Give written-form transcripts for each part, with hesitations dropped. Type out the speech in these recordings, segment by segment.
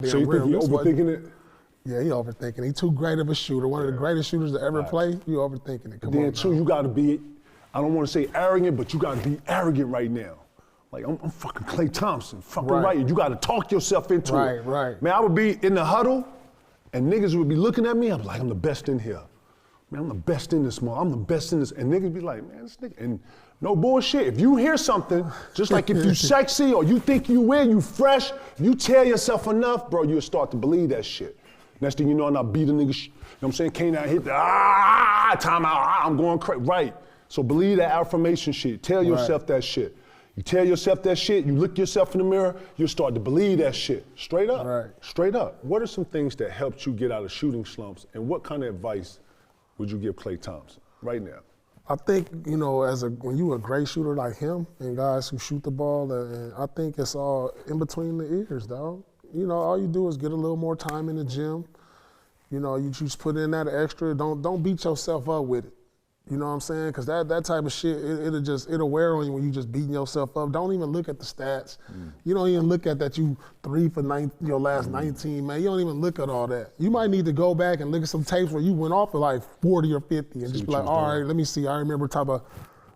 So you think he overthinking it? Yeah, he overthinking. He too great of a shooter. One of the greatest shooters to ever play. You overthinking it. Come on, too, you got to be, I don't want to say arrogant, but you got to be arrogant right now. Like, I'm fucking Klay Thompson, fucking right. You got to talk yourself into it. Right. Man, I would be in the huddle, and niggas would be looking at me. I'm like, I'm the best in here. Man, I'm the best in this, I'm the best in this. And niggas be like, man, this nigga, and no bullshit. If you hear something, just like if you sexy or you think you weird, you fresh, you tell yourself enough, bro, you'll start to believe that shit. Next thing you know, I beat a nigga, you know what I'm saying? Can't I hit the, time out, I'm going crazy. Right. So believe that affirmation shit. Tell yourself that shit. You tell yourself that shit, you look yourself in the mirror, you'll start to believe that shit. Straight up. Right. Straight up. What are some things that helped you get out of shooting slumps, and what kind of advice would you give Klay Thompson right now? I think, you know, when you're a great shooter like him and guys who shoot the ball, and I think it's all in between the ears, dog. You know, all you do is get a little more time in the gym. You know, you just put in that extra. Don't beat yourself up with it. You know what I'm saying? Because that type of shit, it'll wear on you when you just beating yourself up. Don't even look at the stats. You don't even look at that you 3 for 9, your last 19, man. You don't even look at all that. You might need to go back and look at some tapes where you went off at like 40 or 50 and just be like, all right, let me see. I remember type of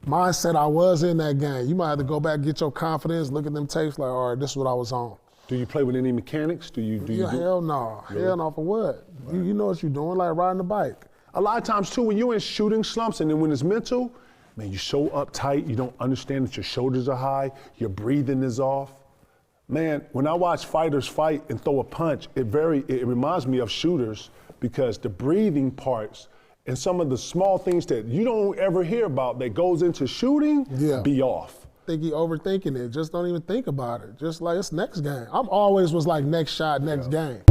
mindset I was in that game. You might have to go back, get your confidence, look at them tapes like, all right, this is what I was on. Do you play with any mechanics? Hell no. Really? Hell no, for what? Right. You know what you're doing, like riding a bike. A lot of times too, when you're in shooting slumps and then when it's mental, man, you're so uptight, you don't understand that your shoulders are high, your breathing is off. Man, when I watch fighters fight and throw a punch, it reminds me of shooters because the breathing parts and some of the small things that you don't ever hear about that goes into shooting be off. I think he overthinking it. Just don't even think about it. Just like it's next game. I'm always was like next shot, next game.